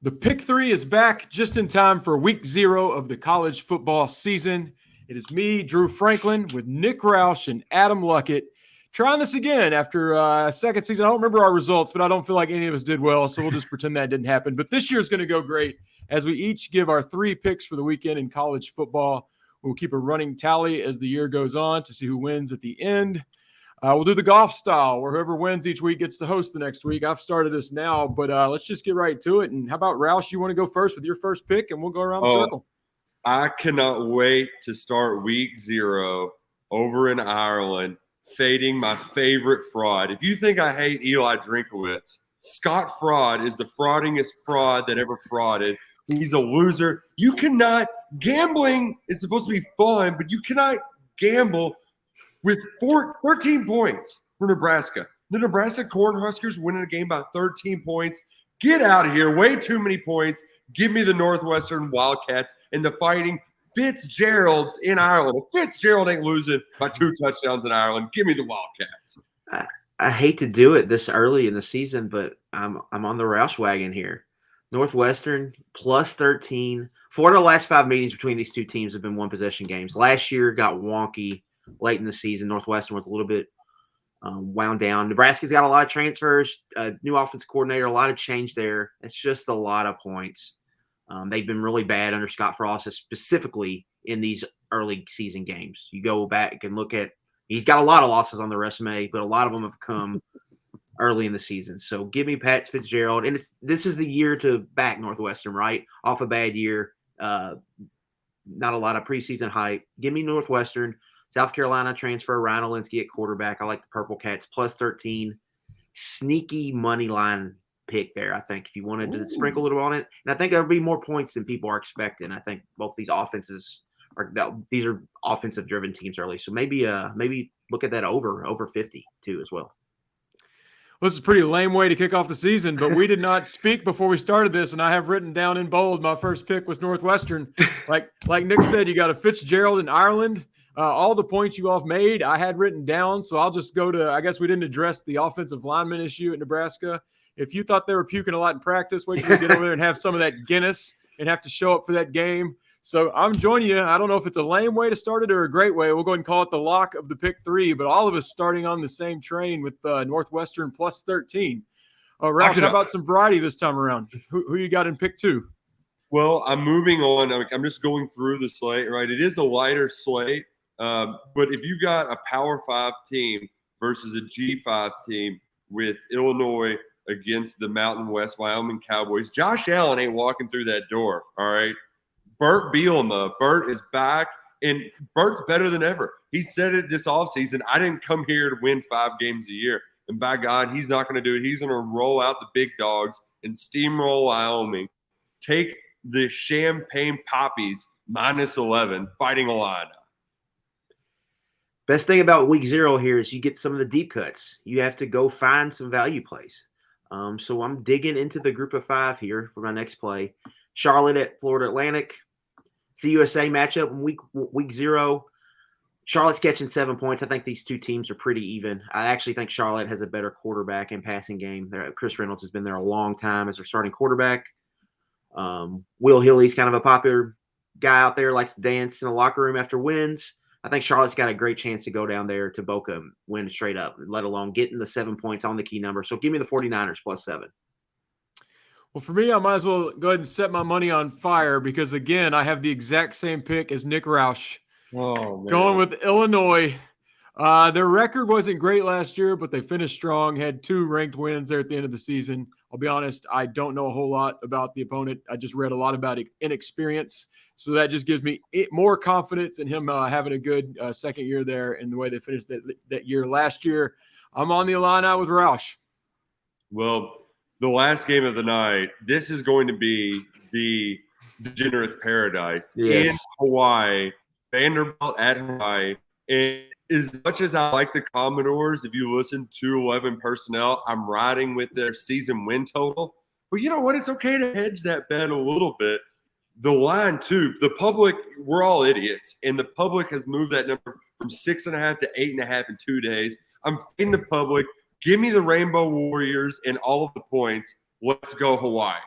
The Pick 3 is back just in time for week 0 of the college football season. It is me, Drew Franklin, with Nick Roush and Adam Luckett, trying this again after a second season. I don't remember our results, but I don't feel like any of us did well, so we'll just pretend that didn't happen. But this year is going to go great as we each give our 3 picks for the weekend in college football. We'll keep a running tally as the year goes on to see who wins at the end. We'll do the golf style where whoever wins each week gets to host the next week. I've started this now, but let's just get right to it. And how about Roush? You want to go first with your first pick, and we'll go around the circle. I cannot wait to start week 0 over in Ireland, fading my favorite fraud. If you think I hate Eli Drinkowitz, Scott Fraud is the fraudingest fraud that ever frauded. He's a loser. You cannot – gambling is supposed to be fun, but you cannot gamble – with 13 points for Nebraska. The Nebraska Cornhuskers winning a game by 13 points. Get out of here. Way too many points. Give me the Northwestern Wildcats and the Fighting Fitzgeralds in Ireland. If Fitzgerald ain't losing by 2 touchdowns in Ireland, give me the Wildcats. I hate to do it this early in the season, but I'm on the Roush wagon here. Northwestern plus 13. 4 of the last 5 meetings between these two teams have been one-possession games. Last year got wonky late in the season. Northwestern was a little bit wound down. Nebraska's got a lot of transfers, new offensive coordinator, a lot of change there. It's just a lot of points. They've been really bad under Scott Frost, specifically in these early season games. You go back and look at – he's got a lot of losses on the resume, but a lot of them have come early in the season. So give me Pat Fitzgerald. And this is the year to back Northwestern, right? Off a bad year. Not a lot of preseason hype. Give me Northwestern. South Carolina transfer, Ryan Olinsky at quarterback. I like the Purple Cats, plus 13. Sneaky money line pick there, I think, if you wanted to sprinkle a little on it. And I think there'll be more points than people are expecting. I think both these offenses these are offensive-driven teams early. So maybe look at that over 50 too as well. Well, this is a pretty lame way to kick off the season, but we did not speak before we started this, and I have written down in bold my first pick was Northwestern. Like Nick said, you got a Fitzgerald in Ireland. All the points you all have made, I had written down, so I'll just go to – I guess we didn't address the offensive lineman issue at Nebraska. If you thought they were puking a lot in practice, wait till we get over there and have some of that Guinness and have to show up for that game. So I'm joining you. I don't know if it's a lame way to start it or a great way. We'll go ahead and call it the lock of the pick 3, but all of us starting on the same train with Northwestern plus 13. Roush, how about some variety this time around? Who you got in pick 2? Well, I'm moving on. I'm just going through the slate, right? It is a lighter slate. But if you got a Power 5 team versus a G5 team with Illinois against the Mountain West Wyoming Cowboys, Josh Allen ain't walking through that door, all right? Bert Bielema, Bert is back, and Bert's better than ever. He said it this offseason, I didn't come here to win 5 games a year. And by God, he's not going to do it. He's going to roll out the big dogs and steamroll Wyoming. Take the Champagne Poppies minus 11, Fighting Illini. Best thing about week 0 here is you get some of the deep cuts. You have to go find some value plays. So I'm digging into the group of 5 here for my next play. Charlotte at Florida Atlantic. CUSA matchup in week 0. Charlotte's catching 7 points. I think these two teams are pretty even. I actually think Charlotte has a better quarterback and passing game. Chris Reynolds has been there a long time as their starting quarterback. Will Hilly's kind of a popular guy out there, likes to dance in the locker room after wins. I think Charlotte's got a great chance to go down there to Boca and win straight up, let alone getting the 7 points on the key number. So give me the 49ers plus 7. Well, for me, I might as well go ahead and set my money on fire because, again, I have the exact same pick as Nick Roush. Oh, man. Going with Illinois. Their record wasn't great last year, but they finished strong, had 2 ranked wins there at the end of the season. I'll be honest, I don't know a whole lot about the opponent. I just read a lot about inexperience. So that just gives me more confidence in him having a good second year there and the way they finished that year last year. I'm on the Illini with Roush. Well, the last game of the night, this is going to be the degenerate's paradise in Hawaii, Vanderbilt at Hawaii. And as much as I like the Commodores, if you listen to 11 personnel, I'm riding with their season win total. But you know what? It's okay to hedge that bet a little bit. The line, too, the public, we're all idiots, and the public has moved that number from 6.5 to 8.5 in 2 days. I'm feeding the public. Give me the Rainbow Warriors and all of the points. Let's go Hawaii.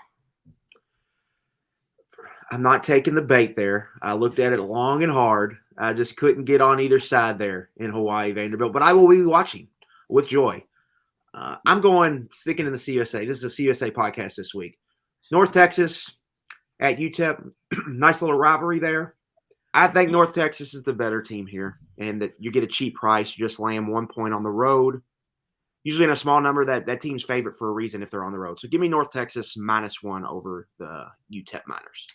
I'm not taking the bait there. I looked at it long and hard. I just couldn't get on either side there in Hawaii, Vanderbilt. But I will be watching with joy. I'm sticking in the CUSA. This is a CUSA podcast this week. North Texas at UTEP. Nice little rivalry there. I think North Texas is the better team here, and that you get a cheap price. You just land 1 point on the road. Usually in a small number, that team's favorite for a reason if they're on the road. So give me North Texas -1 over the UTEP Miners.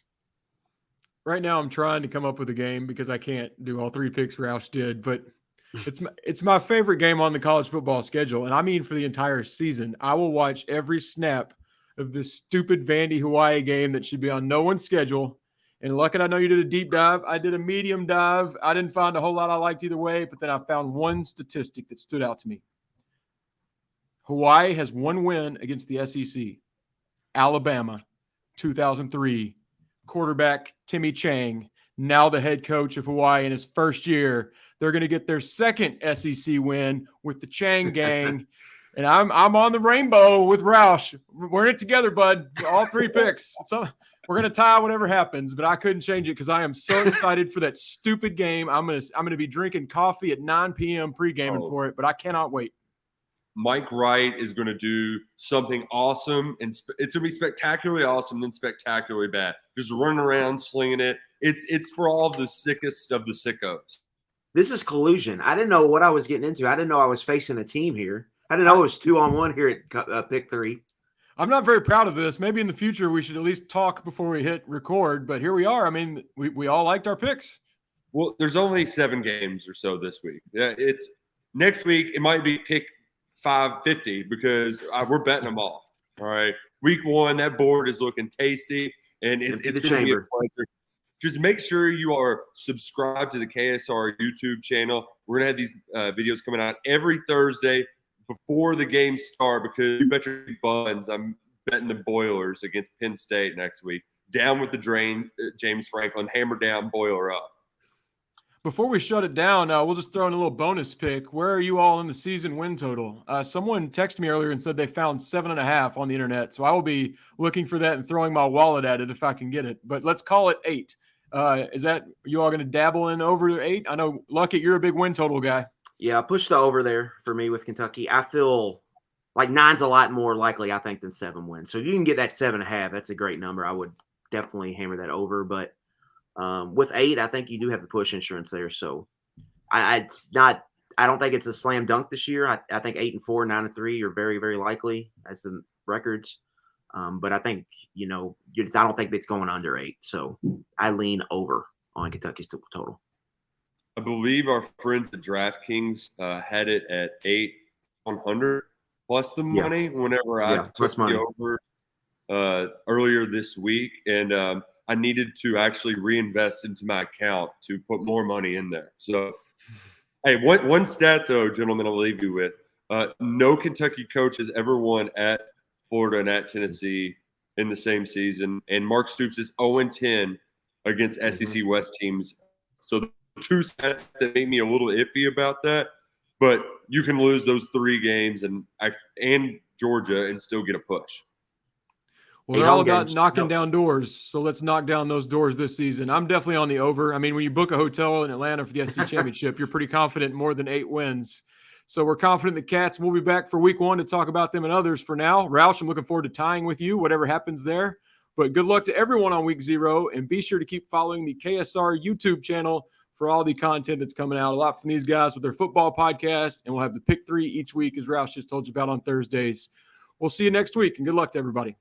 Right now, I'm trying to come up with a game because I can't do all 3 picks Roush did, but it's my favorite game on the college football schedule, and I mean for the entire season. I will watch every snap of this stupid Vandy Hawaii game that should be on no one's schedule. And Luckett, I know you did a deep dive. I did a medium dive. I didn't find a whole lot I liked either way, but then I found one statistic that stood out to me. Hawaii has 1 win against the SEC. Alabama, 2003. Quarterback Timmy Chang, now the head coach of Hawaii in his first year. They're going to get their second SEC win with the Chang gang. And I'm on the rainbow with Roush. We're in it together, bud. All 3 picks. So we're going to tie whatever happens, but I couldn't change it because I am so excited for that stupid game. I'm gonna be drinking coffee at 9 p.m. pre-gaming for it, but I cannot wait. Mike Wright is going to do something awesome, and it's going to be spectacularly awesome, then spectacularly bad. Just running around, slinging it. It's for all the sickest of the sickos. This is collusion. I didn't know what I was getting into. I didn't know I was facing a team here. I didn't know it was 2-on-1 here at pick 3. I'm not very proud of this. Maybe in the future we should at least talk before we hit record, but here we are. I mean, we all liked our picks. Well, there's only 7 games or so this week. It's next week. It might be pick 550 because we're betting them all. All right. Week 1, that board is looking tasty, and it's going to be a pleasure. Just make sure you are subscribed to the KSR YouTube channel. We're going to have these videos coming out every Thursday before the games start because you bet your buns I'm betting the Boilers against Penn State next week. Down with the drain, James Franklin. Hammer down, Boiler up. Before we shut it down, we'll just throw in a little bonus pick. Where are you all in the season win total? Someone texted me earlier and said they found 7.5 on the internet. So I will be looking for that and throwing my wallet at it if I can get it. But let's call it 8. Is that you all going to dabble in over 8? I know, Luckett, you're a big win total guy. Yeah, push the over there for me with Kentucky. I feel like 9's a lot more likely, I think, than 7 wins. So if you can get that 7.5, that's a great number. I would definitely hammer that over. But with 8, I think you do have the push insurance there. So I don't think it's a slam dunk this year. I think 8-4, 9-3 are very, very likely as the records. But I think, I don't think it's going under 8. So I lean over on Kentucky's total. I believe our friends at DraftKings had it at 8-100 plus the money whenever I took the over earlier this week. And I needed to actually reinvest into my account to put more money in there. So, hey, one stat, though, gentlemen, I'll leave you with. No Kentucky coach has ever won at Florida and at Tennessee in the same season. And Mark Stoops is 0-10 against SEC West teams. So the 2 stats that make me a little iffy about that. But you can lose those 3 games and Georgia and still get a push. Well, they're all about knocking down doors, so let's knock down those doors this season. I'm definitely on the over. I mean, when you book a hotel in Atlanta for the SEC Championship, you're pretty confident more than 8 wins. So we're confident the Cats will be back for week 1 to talk about them and others. For now, Roush, I'm looking forward to tying with you, whatever happens there. But good luck to everyone on week 0, and be sure to keep following the KSR YouTube channel for all the content that's coming out. A lot from these guys with their football podcast, and we'll have the pick 3 each week, as Roush just told you about on Thursdays. We'll see you next week, and good luck to everybody.